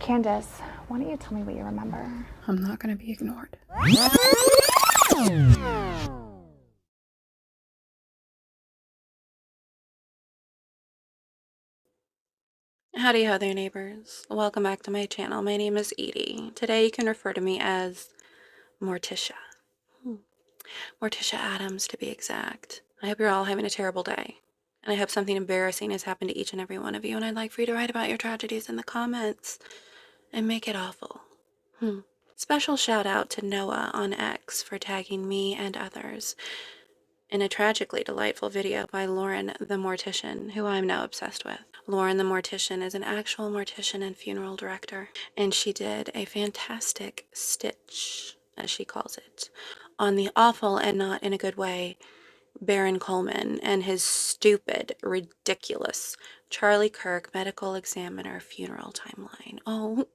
Candace, why don't you tell me what you remember? I'm not going to be ignored. Howdy ho there, neighbors. Welcome back to my channel. My name is Edie. Today you can refer to me as Morticia. Morticia Adams, to be exact. I hope you're all having a terrible day. And I hope something embarrassing has happened to each and every one of you. And I'd like for you to write about your tragedies in the comments and make it awful. Special shout out to Noah on X for tagging me and others in a tragically delightful video by Lauren the Mortician, who I'm now obsessed with. Lauren the Mortician is an actual mortician and funeral director, and she did a fantastic stitch, as she calls it, on the awful and not in a good way Baron Coleman and his stupid, ridiculous Charlie Kirk medical examiner funeral timeline. Oh,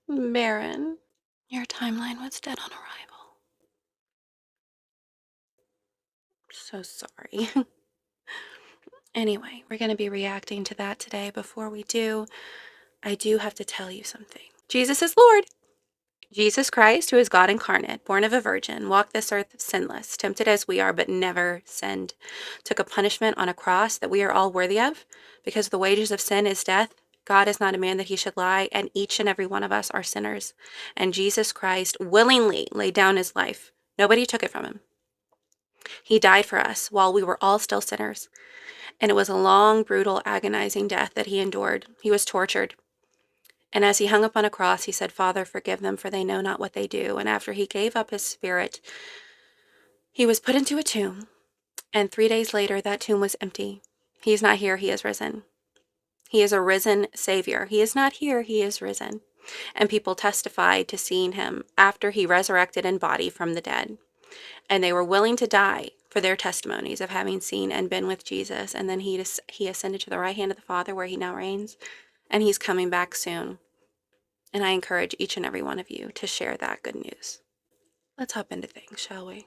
Baron, your timeline was dead on arrival. So sorry. Anyway, we're going to be reacting to that today. Before we do, I do have to tell you something. Jesus is Lord. Jesus Christ, who is God incarnate, born of a virgin, walked this earth sinless, tempted as we are, but never sinned, took a punishment on a cross that we are all worthy of, because the wages of sin is death. God is not a man that he should lie, and each and every one of us are sinners. And Jesus Christ willingly laid down his life. Nobody took it from him. He died for us while we were all still sinners. And it was a long, brutal, agonizing death that he endured. He was tortured. And as he hung up on a cross, he said, Father, forgive them, for they know not what they do. And after he gave up his spirit, he was put into a tomb. And 3 days later, that tomb was empty. He is not here, he is risen. He is a risen Savior. He is not here, he is risen. And people testified to seeing him after he resurrected in body from the dead. And they were willing to die for their testimonies of having seen and been with Jesus. And then he ascended to the right hand of the Father, where he now reigns. And he's coming back soon. And I encourage each and every one of you to share that good news. Let's hop into things, shall we?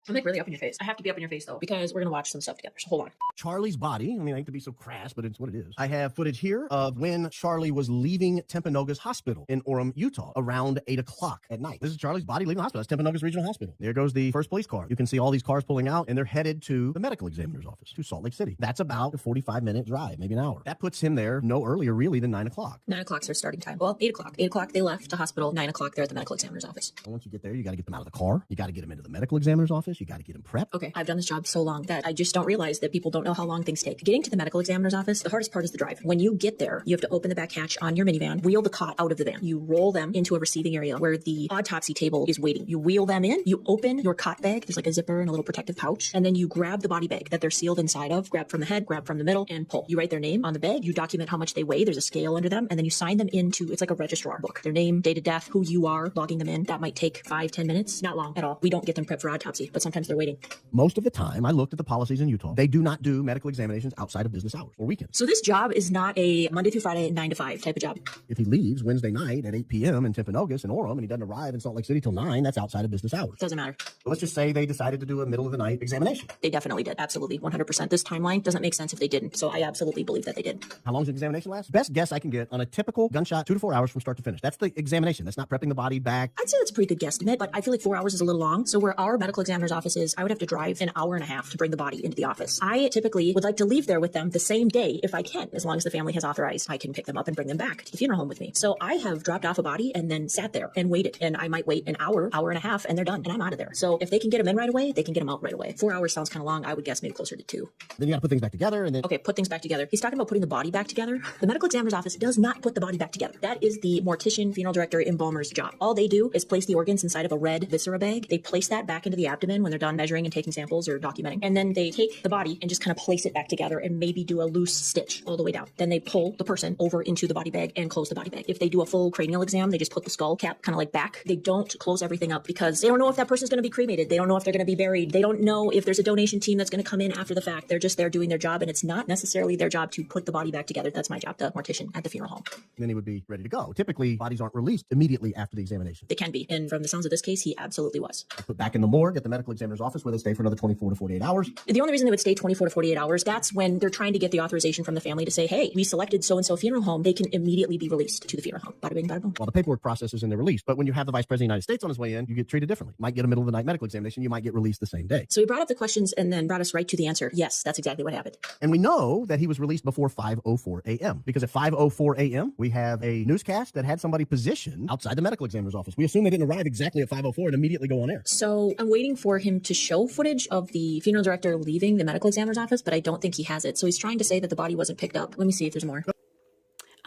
I'm like really up in your face. I have to be up in your face though, because we're gonna watch some stuff together. So hold on. Charlie's body. I mean, I hate to be so crass, but it's what it is. I have footage here of when Charlie was leaving Timpanogos Hospital in Orem, Utah, around 8 o'clock at night. This is Charlie's body leaving the hospital. That's Timpanogos Regional Hospital. There goes the first police car. You can see all these cars pulling out, and they're headed to the medical examiner's office, to Salt Lake City. That's about a 45-minute drive, maybe an hour. That puts him there no earlier, really, than 9 o'clock. 9 o'clock's their starting time. Well, 8 o'clock. 8 o'clock they left the hospital. 9 o'clock they're at the medical examiner's office. And once you get there, you got to get them out of the car. You got to get them into the medical examiner's office. You got to get them prepped. Okay, I've done this job so long that I just don't realize that people don't know how long things take. Getting to the medical examiner's office, the hardest part is the drive. When you get there, you have to open the back hatch on your minivan, wheel the cot out of the van. You roll them into a receiving area where the autopsy table is waiting. You wheel them in, you open your cot bag, there's like a zipper and a little protective pouch, and then you grab the body bag that they're sealed inside of, grab from the head, grab from the middle, and pull. You write their name on the bag, you document how much they weigh, there's a scale under them, and then you sign them into, it's like a registrar book. Their name, date of death, who you are, logging them in. That might take 5-10 minutes, not long at all. We don't get them prepped for autopsy, but sometimes they're waiting. Most of the time, I looked at the policies in Utah. They do not do medical examinations outside of business hours or weekends. So this job is not a Monday through Friday 9 to 5 type of job. If he leaves Wednesday night at 8 p.m. in Timpanogos and Orem, and he doesn't arrive in Salt Lake City till 9, that's outside of business hours. Doesn't matter. Let's just say they decided to do a middle of the night examination. They definitely did. Absolutely. 100%. This timeline doesn't make sense if they didn't. So I absolutely believe that they did. How long does the examination last? Best guess I can get on a typical gunshot, 2 to 4 hours from start to finish. That's the examination. That's not prepping the body back. I'd say that's a pretty good guesstimate, but I feel like 4 hours is a little long. So where our medical examiner's office is, I would have to drive an hour and a half to bring the body into the office. I typically would like to leave there with them the same day if I can, as long as the family has authorized. I can pick them up and bring them back to the funeral home with me. So I have dropped off a body and then sat there and waited. And I might wait an hour, hour and a half, and they're done. And I'm out of there. So if they can get them in right away, they can get them out right away. 4 hours sounds kind of long. I would guess maybe closer to 2. Then you got to put things back together and then... Okay, put things back together. He's talking about putting the body back together. The medical examiner's office does not put the body back together. That is the mortician, funeral director, embalmer's job. All they do is place the organs inside of a red viscera bag. They place that back into the abdomen when they're done measuring and taking samples or documenting. And then they take the body and just kind of place it back together and maybe do a loose stitch all the way down. Then they pull the person over into the body bag and close the body bag. If they do a full cranial exam, they just put the skull cap kind of like back. They don't close everything up because they don't know if that person's going to be cremated. They don't know if they're going to be buried. They don't know if there's a donation team that's going to come in after the fact. They're just there doing their job, and it's not necessarily their job to put the body back together. That's my job, the mortician at the funeral home. Then he would be ready to go. Typically, bodies aren't released immediately after the examination. They can be, and from the sounds of this case, he absolutely was. Put back in the morgue at the medical examiner's office where they stay for another 24 to 48 hours. The only reason they would stay 24 to 48 hours, that's when they're trying to get the authorization from the family to say, hey, we selected so-and-so funeral home. They can immediately be released to the funeral home. Bada bing, bada boom. Well, the paperwork processes and they're released. But when you have the Vice President of the United States on his way in, you get treated differently. You might get a middle of the night medical examination. You might get released the same day. So he brought up the questions and then brought us right to the answer. Yes, that's exactly what happened. And we know that he was released before 5:04 a.m. because at 5:04 a.m., we have a newscast that had somebody positioned outside the medical examiner's office. We assume they didn't arrive exactly at 5:04 and immediately go on air. So I'm waiting for him to show footage of the funeral director leaving the medical examiner's office, but I don't think he has it. So he's trying to say that the body wasn't picked up. Let me see if there's more.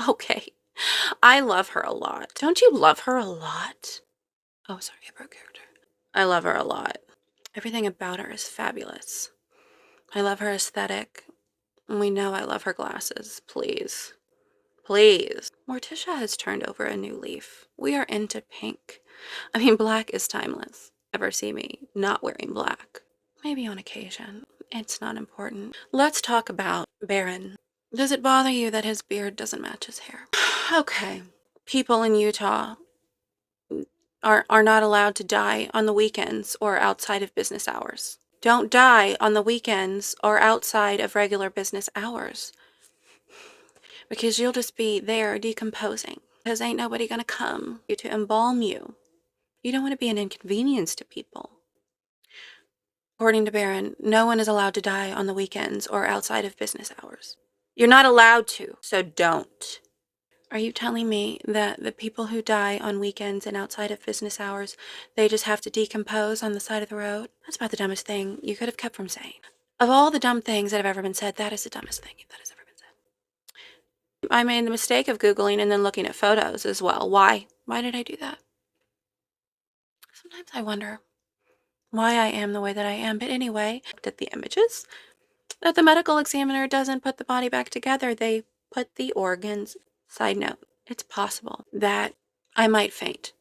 Okay. I love her a lot. Don't you love her a lot? Oh, sorry, I broke character. I love her a lot. Everything about her is fabulous. I love her aesthetic. And we know I love her glasses. Please. Please. Morticia has turned over a new leaf. We are into pink. I mean, black is timeless. Never see me not wearing black. Maybe on occasion. It's not important. Let's talk about Baron. Does it bother you that his beard doesn't match his hair? Okay. People in Utah are not allowed to die on the weekends or outside of business hours. Don't die on the weekends or outside of regular business hours. Because you'll just be there decomposing. Because ain't nobody gonna come to embalm you. You don't want to be an inconvenience to people. According to Baron, no one is allowed to die on the weekends or outside of business hours. You're not allowed to, so don't. Are you telling me that the people who die on weekends and outside of business hours, they just have to decompose on the side of the road? That's about the dumbest thing you could have kept from saying. Of all the dumb things that have ever been said, that is the dumbest thing that has ever been said. I made the mistake of Googling and then looking at photos as well. Why? Why did I do that? Sometimes I wonder why I am the way that I am. But anyway, looked at the images that the medical examiner doesn't put the body back together. They put the organs. Side note, it's possible that I might faint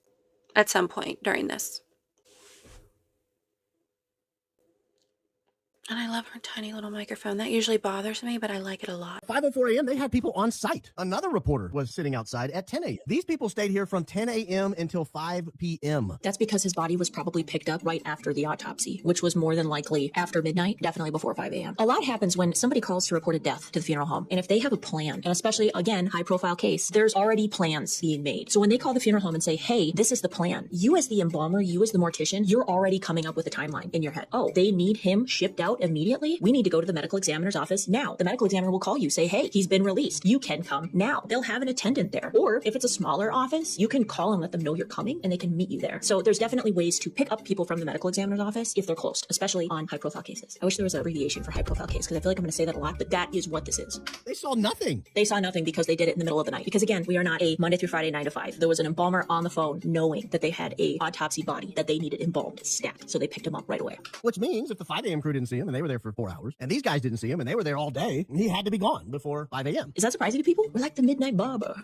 at some point during this. And I love her tiny little microphone. That usually bothers me, but I like it a lot. 5:04 a.m., they had people on site. Another reporter was sitting outside at 10 a.m. These people stayed here from 10 a.m. until 5 p.m. That's because his body was probably picked up right after the autopsy, which was more than likely after midnight, definitely before 5 a.m. A lot happens when somebody calls to report a death to the funeral home. And if they have a plan, and especially, again, high-profile case, there's already plans being made. So when they call the funeral home and say, hey, this is the plan, you as the embalmer, you as the mortician, you're already coming up with a timeline in your head. Oh, they need him shipped out immediately? We need to go to the medical examiner's office now. The medical examiner will call you, say, hey, he's been released. You can come now. They'll have an attendant there. Or if it's a smaller office, you can call and let them know you're coming and they can meet you there. So there's definitely ways to pick up people from the medical examiner's office if they're closed, especially on high profile cases. I wish there was an abbreviation for high profile case because I feel like I'm going to say that a lot, but that is what this is. They saw nothing. They saw nothing because they did it in the middle of the night. Because again, we are not a Monday through Friday 9 to 5. There was an embalmer on the phone knowing that they had a autopsy body that they needed embalmed stat. So they picked him up right away. Which means if the 5 a.m. crew didn't see him and they were there for 4 hours, and these guys didn't see him and they were there all day, he had to be gone before 5 a.m. Is that surprising to people? We're like the midnight barber.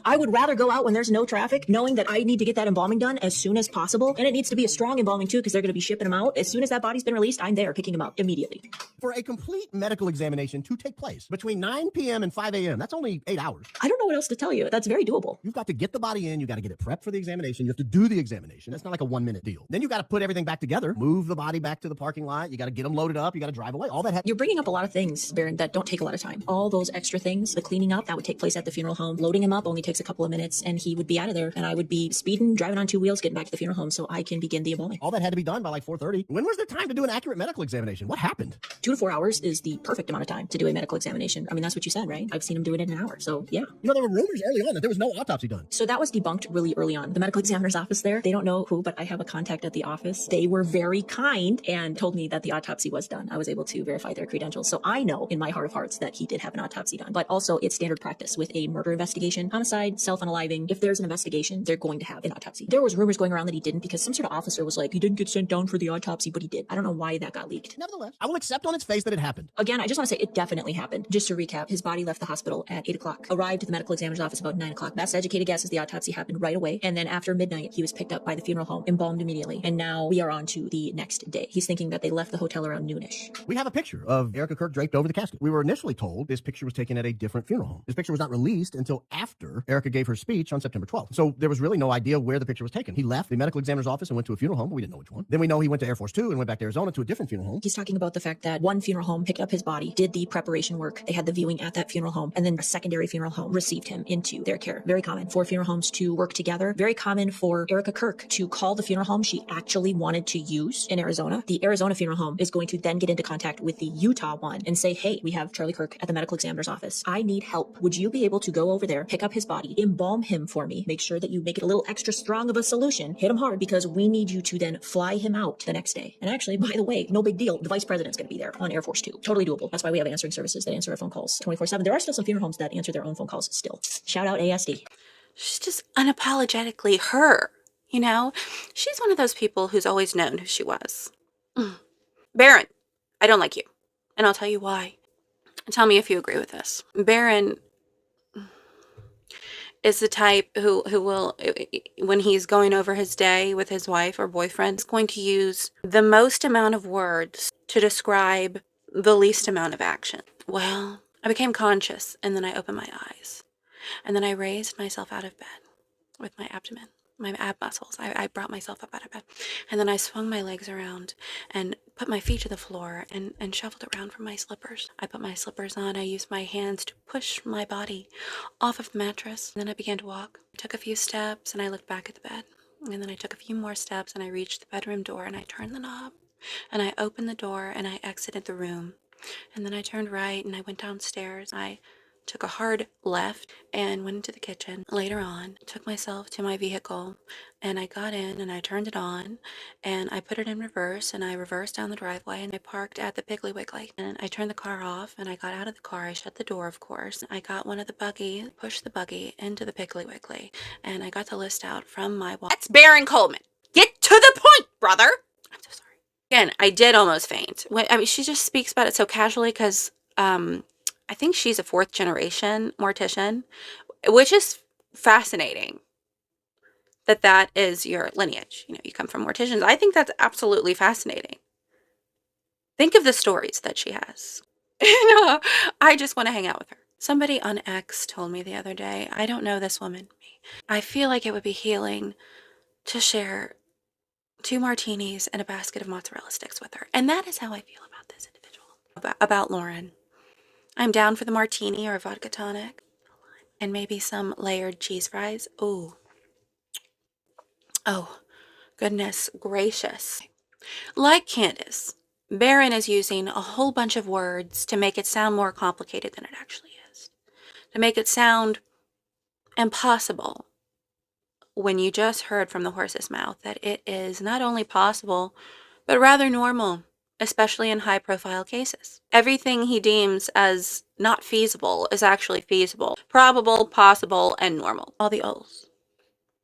I would rather go out when there's no traffic, knowing that I need to get that embalming done as soon as possible. And it needs to be a strong embalming too, because they're going to be shipping them out. As soon as that body's been released, I'm there picking them up immediately. For a complete medical examination to take place between 9 p.m. and 5 a.m., that's only 8 hours. I don't know what else to tell you. That's very doable. You've got to get the body in. You got to get it prepped for the examination. You have to do the examination. That's not like a 1-minute deal. Then you got to put everything back together, move the body back to the parking lot. You got to get them loaded up. You got to drive away. All that. You're bringing up a lot of things, Baron, that don't take a lot of time. All those extra things, the cleaning up, that would take place at the funeral home. Loading him up only takes a couple of minutes and he would be out of there. And I would be speeding, driving on 2 wheels, getting back to the funeral home so I can begin the embalming. All that had to be done by like 4:30. When was there time to do an accurate medical examination? What happened? 2 to 4 hours is the perfect amount of time to do a medical examination. I mean, that's what you said, right? I've seen him do it in an hour. So yeah. You know, there were rumors early on that there was no autopsy done. So that was debunked really early on. The medical examiner's office there, they don't know who, but I have a contact at the office. They were very kind and told me that the autopsy was done. I was able to verify their credentials. So I know in my heart of hearts that he did have an autopsy done. But also it's standard practice with a murder investigation, homicide, self-unaliving. If there's an investigation, they're going to have an autopsy. There was rumors going around that he didn't because some sort of officer was like, he didn't get sent down for the autopsy, but he did. I don't know why that got leaked. Nevertheless, I will accept on its face that it happened. Again, I just want to say it definitely happened. Just to recap, his body left the hospital at 8 o'clock, arrived at the medical examiner's office about 9 o'clock. Best educated guess is the autopsy happened right away. And then after midnight, he was picked up by the funeral home, embalmed immediately. And now we are on to the next day. He's thinking that they left the hotel around noon soonish. We have a picture of Erica Kirk draped over the casket. We were initially told this picture was taken at a different funeral home. This picture was not released until after Erica gave her speech on September 12th. So there was really no idea where the picture was taken. He left the medical examiner's office and went to a funeral home, but we didn't know which one. Then we know he went to Air Force 2 and went back to Arizona to a different funeral home. He's talking about the fact that one funeral home picked up his body, did the preparation work. They had the viewing at that funeral home, and then a secondary funeral home received him into their care. Very common for funeral homes to work together. Very common for Erica Kirk to call the funeral home she actually wanted to use in Arizona. The Arizona funeral home is going to then get into contact with the Utah one and say, hey, we have Charlie Kirk at the medical examiner's office. I need help. Would you be able to go over there, pick up his body, embalm him for me, make sure that you make it a little extra strong of a solution, hit him hard, because we need you to then fly him out the next day. And actually, by the way, no big deal. The vice president's going to be there on Air Force 2. Totally doable. That's why we have answering services that answer our phone calls 24/7. There are still some funeral homes that answer their own phone calls still. Shout out ASD. She's just unapologetically her, you know? She's one of those people who's always known who she was. Barron, I don't like you. And I'll tell you why. Tell me if you agree with this. Barron is the type who will, when he's going over his day with his wife or boyfriend, is going to use the most amount of words to describe the least amount of action. Well, I became conscious, and then I opened my eyes. And then I raised myself out of bed with my abdomen, my ab muscles. I brought myself up out of bed. And then I swung my legs around and put my feet to the floor and shuffled around for my slippers. I put my slippers on. I used my hands to push my body off of the mattress. And then I began to walk. I took a few steps and I looked back at the bed. And then I took a few more steps and I reached the bedroom door and I turned the knob. And I opened the door and I exited the room. And then I turned right and I went downstairs. I took a hard left and went into the kitchen. Later on, took myself to my vehicle and I got in and I turned it on and I put it in reverse and I reversed down the driveway and I parked at the Piggly Wiggly. And I turned the car off and I got out of the car. I shut the door, of course. I got one of the buggy, pushed the buggy into the Piggly Wiggly, and I got the list out from my wall. That's Barron Coleman. Get to the point, brother. I'm so sorry. Again, I did almost faint. I mean, she just speaks about it so casually because, I think she's a 4th generation mortician, which is fascinating that is your lineage. You know, you come from morticians. I think that's absolutely fascinating. Think of the stories that she has. You know, I just want to hang out with her. Somebody on X told me the other day, I don't know this woman. I feel like it would be healing to share 2 martinis and a basket of mozzarella sticks with her. And that is how I feel about this individual. About Lauren. I'm down for the martini or a vodka tonic. And maybe some layered cheese fries. Ooh. Oh, goodness gracious. Like Candace, Barron is using a whole bunch of words to make it sound more complicated than it actually is. To make it sound impossible when you just heard from the horse's mouth that it is not only possible, but rather normal. Especially in high-profile cases. Everything he deems as not feasible is actually feasible, probable, possible, and normal. All the O's.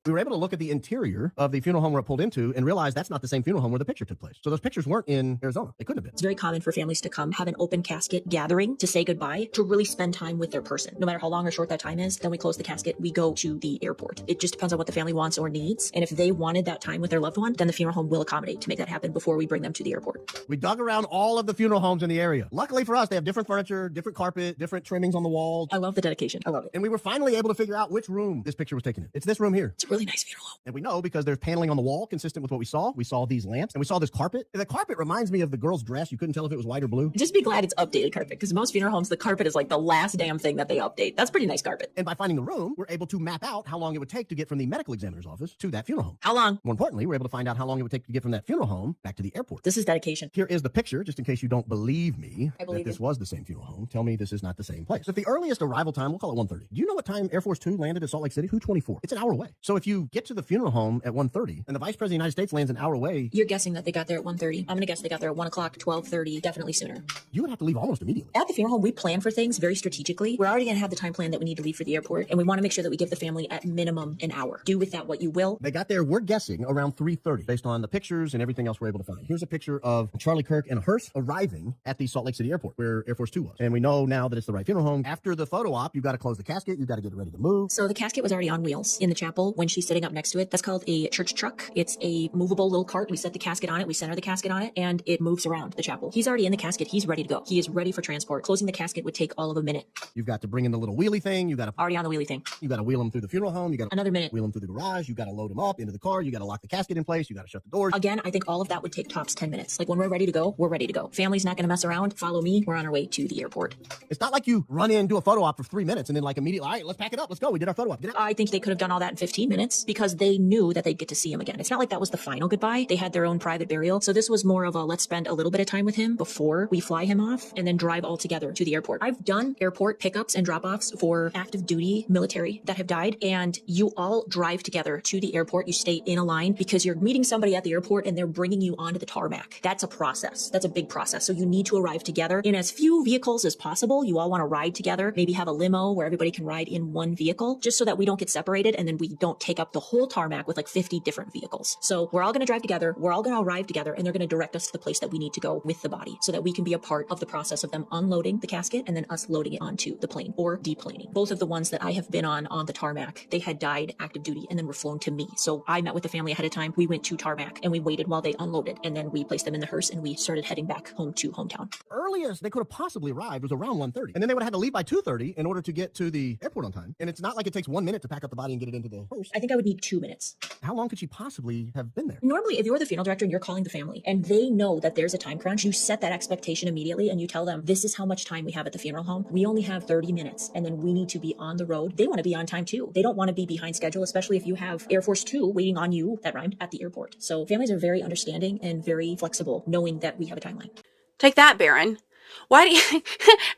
We were able to look at the interior of the funeral home where it pulled into and realize that's not the same funeral home where the picture took place. So those pictures weren't in Arizona. They couldn't have been. It's very common for families to come, have an open casket gathering to say goodbye, to really spend time with their person. No matter how long or short that time is, then we close the casket, we go to the airport. It just depends on what the family wants or needs. And if they wanted that time with their loved one, then the funeral home will accommodate to make that happen before we bring them to the airport. We dug around all of the funeral homes in the area. Luckily for us, they have different furniture, different carpet, different trimmings on the walls. I love the dedication. I love it. And we were finally able to figure out which room this picture was taken in. It's this room here. It's a really nice funeral home. And we know because there's paneling on the wall consistent with what we saw. We saw these lamps and we saw this carpet. And the carpet reminds me of the girl's dress. You couldn't tell if it was white or blue. Just be glad it's updated carpet, because most funeral homes, the carpet is like the last damn thing that they update. That's pretty nice carpet. And by finding the room, we're able to map out how long it would take to get from the medical examiner's office to that funeral home. How long? More importantly, we're able to find out how long it would take to get from that funeral home back to the airport. This is dedication. Here is the picture, just in case you don't believe me I believe that this you. was the same funeral home. Tell me this is not the same place. So if the earliest arrival time, we'll call it 1:30. Do you know what time Air Force 2 landed at Salt Lake City? 2:24. It's an hour away. So if you get to the funeral home at 1:30 and the Vice President of the United States lands an hour away, You're guessing that they got there at 1:30. I'm going to guess they got there at 1 o'clock, 12:30, definitely sooner. you would have to leave almost immediately. At the funeral home, we plan for things very strategically. We're already going to have the time plan that we need to leave for the airport, and we want to make sure that we give the family at minimum an hour. Do with that what you will. They got there, we're guessing, around 3:30 based on the pictures and everything else we're able to find. Here's a picture of Charlie Kirk and a hearse arriving at the Salt Lake City airport where Air Force 2 was. And we know now that it's the right funeral home. After the photo op, you've got to close the casket. You've got to get ready to move. So the casket was already on wheels in the chapel when and she's sitting up next to it. That's called a church truck. It's a movable little cart. We set the casket on it. We center the casket on it, and it moves around the chapel. He's already in the casket. He's ready to go. He is ready for transport. Closing the casket would take all of a minute. You've got to bring in the little wheelie thing. You got to Already on the wheelie thing. You got to wheel him through the funeral home. You got to Another minute. wheel him through the garage. You got to load him up into the car. You got to lock the casket in place. You got to shut the doors. Again, I think all of that would take tops 10 minutes. Like when we're ready to go, we're ready to go. Family's not going to mess around. Follow me. We're on our way to the airport. It's not like you run in, do a photo op for 3 minutes, and then like immediately, all right, let's pack it up. Let's go. We did our photo op. I think they could have done all that in 15 minutes because they knew that they'd get to see him again. It's not like that was the final goodbye. They had their own private burial. So this was more of a let's spend a little bit of time with him before we fly him off and then drive all together to the airport. I've done airport pickups and drop-offs for active duty military that have died, and you all drive together to the airport. You stay in a line because you're meeting somebody at the airport and they're bringing you onto the tarmac. That's a process. That's a big process. So you need to arrive together in as few vehicles as possible. You all want to ride together, maybe have a limo where everybody can ride in one vehicle, just so that we don't get separated and then we don't take up the whole tarmac with like 50 different vehicles. So we're all going to drive together. We're all going to arrive together, and they're going to direct us to the place that we need to go with the body so that we can be a part of the process of them unloading the casket and then us loading it onto the plane or deplaning. Both of the ones that I have been on the tarmac, they had died active duty and then were flown to me. So I met with the family ahead of time. We went to tarmac and we waited while they unloaded, and then we placed them in the hearse and we started heading back home to hometown. Earliest they could have possibly arrived was around 1:30, and then they would have had to leave by 2:30 in order to get to the airport on time. And it's not like it takes 1 minute to pack up the body and get it into the hearse. I think I would need 2 minutes. How long could she possibly have been there? Normally, if you're the funeral director and you're calling the family and they know that there's a time crunch, you set that expectation immediately and you tell them, this is how much time we have at the funeral home. We only have 30 minutes and then we need to be on the road. They want to be on time too. They don't want to be behind schedule, especially if you have Air Force 2 waiting on you, that rhymed, at the airport. So families are very understanding and very flexible, knowing that we have a timeline. Take that, Baron. Why do you,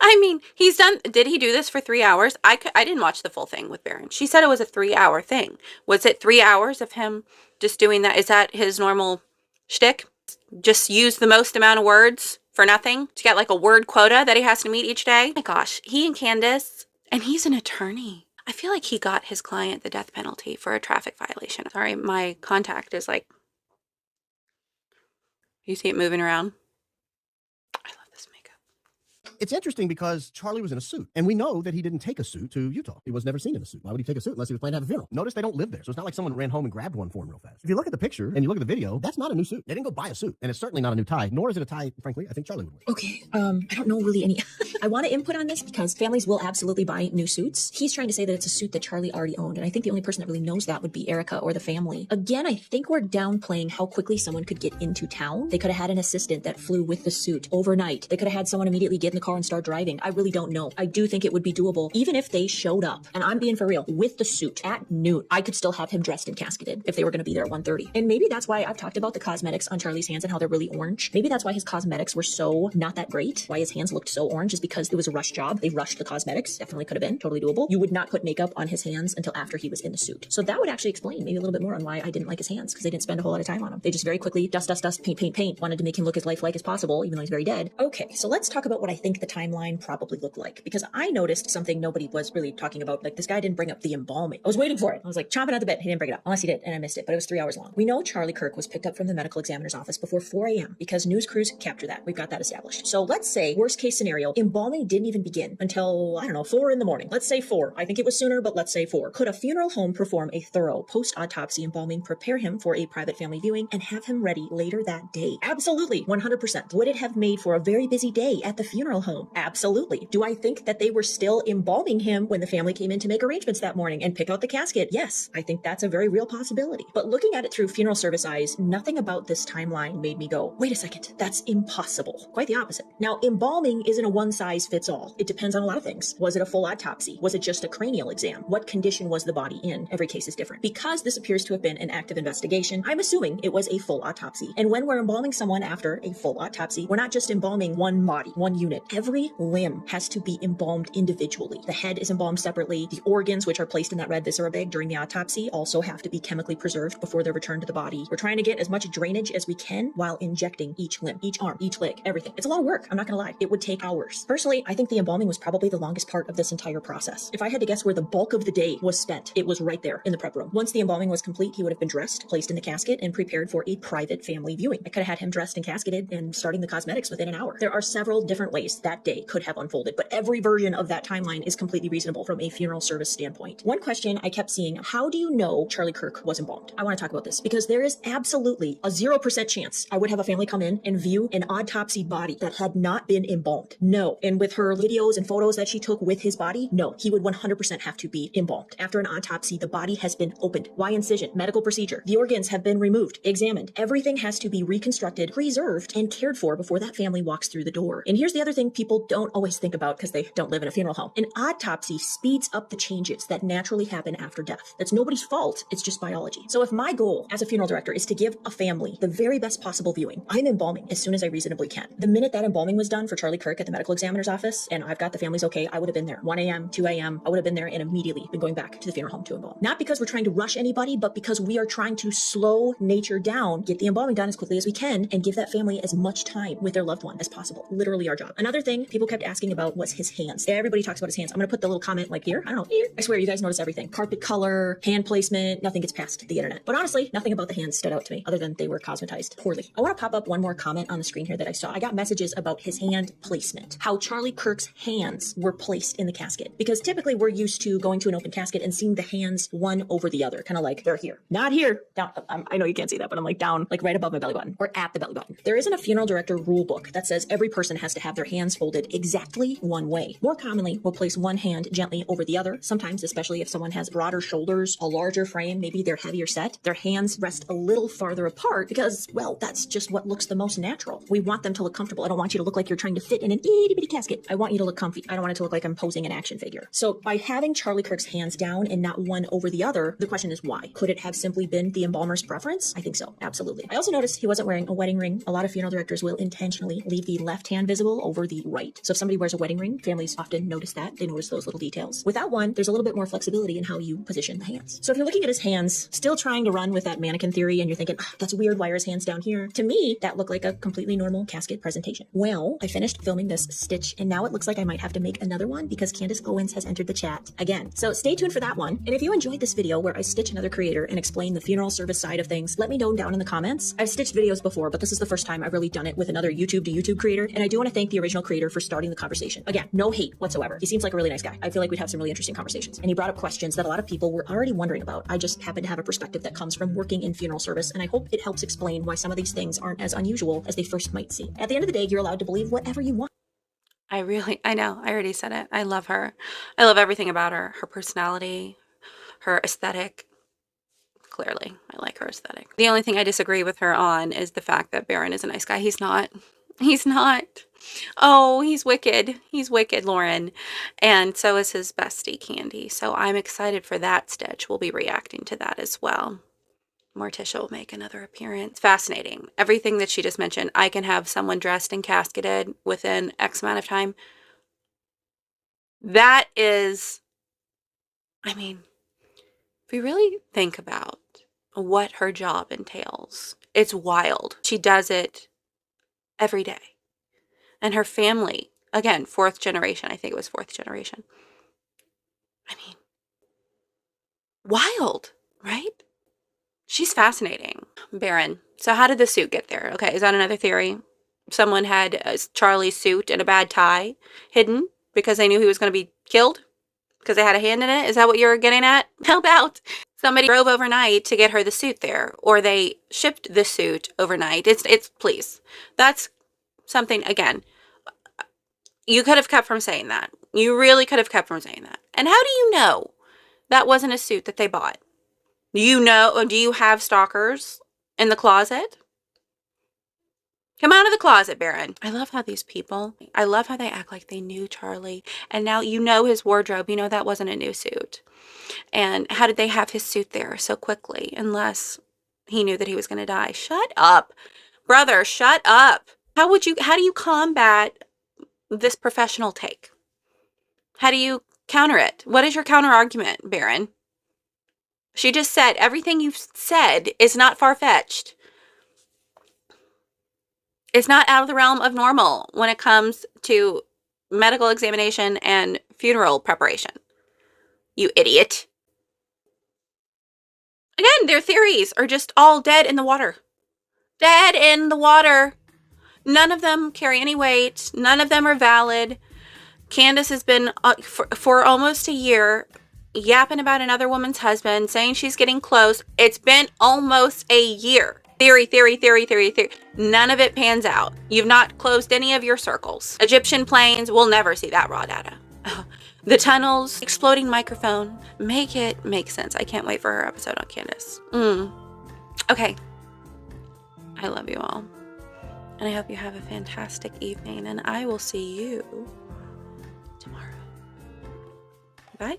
I mean, did he do this for 3 hours? I didn't watch the full thing with Baron. She said it was a 3-hour thing. Was it 3 hours of him just doing that? Is that his normal shtick? Just use the most amount of words for nothing to get like a word quota that he has to meet each day? Oh my gosh, he and Candace, and he's an attorney. I feel like he got his client the death penalty for a traffic violation. Sorry, my contact is like, you see it moving around? It's interesting because Charlie was in a suit, and we know that he didn't take a suit to Utah. He was never seen in a suit. Why would he take a suit unless he was planning to have a funeral? Notice they don't live there, so it's not like someone ran home and grabbed one for him real fast. If you look at the picture and you look at the video, that's not a new suit. They didn't go buy a suit, and it's certainly not a new tie, nor is it a tie, frankly, I think Charlie would wear. Okay, I don't know really any. I want to input on this because families will absolutely buy new suits. He's trying to say that it's a suit that Charlie already owned, and I think the only person that really knows that would be Erica or the family. Again, I think we're downplaying how quickly someone could get into town. They could have had an assistant that flew with the suit overnight. They could have had someone immediately get in the car and start driving. I really don't know. I do think it would be doable, even if they showed up, and I'm being for real, with the suit at noon. I could still have him dressed and casketed if they were going to be there at 1:30. And maybe that's why I've talked about the cosmetics on Charlie's hands and how they're really orange. Maybe that's why his cosmetics were so not that great. Why his hands looked so orange is because it was a rush job. They rushed the cosmetics. Definitely could have been totally doable. You would not put makeup on his hands until after he was in the suit. So that would actually explain maybe a little bit more on why I didn't like his hands, because they didn't spend a whole lot of time on him. They just very quickly dust, paint, wanted to make him look as lifelike as possible, even though he's very dead. Okay, so let's talk about what I think the timeline probably looked like, because I noticed something nobody was really talking about. Like, this guy didn't bring up the embalming. I was waiting for it. I was like chomping at the bit. He didn't bring it up, unless he did, and I missed it, but it was 3 hours long. We know Charlie Kirk was picked up from the medical examiner's office before 4 a.m. because news crews capture that. We've got that established. So let's say, worst case scenario, embalming didn't even begin until, I don't know, 4 in the morning. Let's say 4. I think it was sooner, but let's say 4. Could a funeral home perform a thorough post-autopsy embalming, prepare him for a private family viewing, and have him ready later that day? Absolutely, 100%. Would it have made for a very busy day at the funeral home? Absolutely. Do I think that they were still embalming him when the family came in to make arrangements that morning and pick out the casket? Yes, I think that's a very real possibility. But looking at it through funeral service eyes, nothing about this timeline made me go, wait a second, that's impossible. Quite the opposite. Now, embalming isn't a one-size-fits-all. It depends on a lot of things. Was it a full autopsy? Was it just a cranial exam? What condition was the body in? Every case is different. Because this appears to have been an active investigation, I'm assuming it was a full autopsy. And when we're embalming someone after a full autopsy, we're not just embalming one body, one unit. Every limb has to be embalmed individually. The head is embalmed separately. The organs, which are placed in that red viscera bag during the autopsy, also have to be chemically preserved before they're returned to the body. We're trying to get as much drainage as we can while injecting each limb, each arm, each leg, everything. It's a lot of work. I'm not gonna lie. It would take hours. Personally, I think the embalming was probably the longest part of this entire process. If I had to guess where the bulk of the day was spent, it was right there in the prep room. Once the embalming was complete, he would have been dressed, placed in the casket, and prepared for a private family viewing. I could have had him dressed and casketed and starting the cosmetics within an hour. There are several different ways that day could have unfolded, but every version of that timeline is completely reasonable from a funeral service standpoint. One question I kept seeing, how do you know Charlie Kirk was embalmed? I want to talk about this because there is absolutely a 0% chance I would have a family come in and view an autopsy body that had not been embalmed. No. And with her videos and photos that she took with his body, no, he would 100% have to be embalmed. After an autopsy, the body has been opened. Why incision? Medical procedure. The organs have been removed, examined. Everything has to be reconstructed, preserved, and cared for before that family walks through the door. And here's the other thing people don't always think about because they don't live in a funeral home. An autopsy speeds up the changes that naturally happen after death. That's nobody's fault. It's just biology. So if my goal as a funeral director is to give a family the very best possible viewing, I'm embalming as soon as I reasonably can. The minute that embalming was done for Charlie Kirk at the medical examiner's office, and I've got the family's okay, I would have been there. 1 a.m., 2 a.m., I would have been there and immediately been going back to the funeral home to embalm. Not because we're trying to rush anybody, but because we are trying to slow nature down, get the embalming done as quickly as we can, and give that family as much time with their loved one as possible. Literally our job. Another thing people kept asking about was his hands. Everybody talks about his hands. I'm going to put the little comment like here. I don't know. Here. I swear you guys notice everything. Carpet color, hand placement, nothing gets past the internet. But honestly, nothing about the hands stood out to me other than they were cosmetized poorly. I want to pop up one more comment on the screen here that I saw. I got messages about his hand placement, how Charlie Kirk's hands were placed in the casket. Because typically we're used to going to an open casket and seeing the hands one over the other, kind of like they're here. Not here. Down. I know you can't see that, but I'm like down, like right above my belly button or at the belly button. There isn't a funeral director rule book that says every person has to have their hands folded exactly one way. More commonly, we'll place one hand gently over the other. Sometimes, especially if someone has broader shoulders, a larger frame, maybe they're heavier set, their hands rest a little farther apart because, well, that's just what looks the most natural. We want them to look comfortable. I don't want you to look like you're trying to fit in an itty bitty casket. I want you to look comfy. I don't want it to look like I'm posing an action figure. So by having Charlie Kirk's hands down and not one over the other, the question is why? Could it have simply been the embalmer's preference? I think so. Absolutely. I also noticed he wasn't wearing a wedding ring. A lot of funeral directors will intentionally leave the left hand visible over the right. So if somebody wears a wedding ring, families often notice that. They notice those little details. Without one, there's a little bit more flexibility in how you position the hands. So if you're looking at his hands, still trying to run with that mannequin theory and you're thinking, oh, that's weird, why are his hands down here? To me, that looked like a completely normal casket presentation. Well, I finished filming this stitch and now it looks like I might have to make another one because Candace Owens has entered the chat again. So stay tuned for that one. And if you enjoyed this video where I stitch another creator and explain the funeral service side of things, let me know down in the comments. I've stitched videos before, but this is the first time I've really done it with another YouTube to YouTube creator. And I do want to thank the original creator for starting the conversation. Again, no hate whatsoever. He seems like a really nice guy. I feel like we'd have some really interesting conversations. And he brought up questions that a lot of people were already wondering about. I just happen to have a perspective that comes from working in funeral service, and I hope it helps explain why some of these things aren't as unusual as they first might seem. At the end of the day, you're allowed to believe whatever you want. I know, I already said it. I love her. I love everything about her. Her personality, her aesthetic. Clearly, I like her aesthetic. The only thing I disagree with her on is the fact that Baron is a nice guy. He's not. He's not. Oh, he's wicked. He's wicked, Lauren. And so is his bestie, Candy. So I'm excited for that stitch. We'll be reacting to that as well. Morticia will make another appearance. Fascinating. Everything that she just mentioned. I can have someone dressed and casketed within X amount of time. That is, I mean, if we really think about what her job entails, it's wild. She does it every day. And her family, again, 4th generation. I think it was 4th generation. I mean, wild, right? She's fascinating. Baron. So how did the suit get there? Okay, is that another theory? Someone had Charlie's suit and a bad tie hidden because they knew he was going to be killed? Because they had a hand in it? Is that what you're getting at? How about somebody drove overnight to get her the suit there? Or they shipped the suit overnight? It's please. That's something, again, you could have kept from saying that. You really could have kept from saying that. And how do you know that wasn't a suit that they bought? Do you know, or do you have stalkers in the closet? Come out of the closet, Baron. I love how these people, I love how they act like they knew Charlie. And now you know his wardrobe. You know that wasn't a new suit. And how did they have his suit there so quickly? Unless he knew that he was going to die. Shut up. Brother, shut up. How do you combat this professional take? How do you counter it? What is your counter argument, Baron? She just said everything you've said is not far-fetched. It's not out of the realm of normal when it comes to medical examination and funeral preparation. You idiot. Again, their theories are just all dead in the water. Dead in the water. None of them carry any weight. None of them are valid. Candace has been, for almost a year, yapping about another woman's husband, saying she's getting close. It's been almost a year. Theory. None of it pans out. You've not closed any of your circles. Egyptian planes, we'll never see that raw data. The tunnels, exploding microphone, make it make sense. I can't wait for her episode on Candace. Okay. I love you all. And I hope you have a fantastic evening. And I will see you tomorrow. Bye.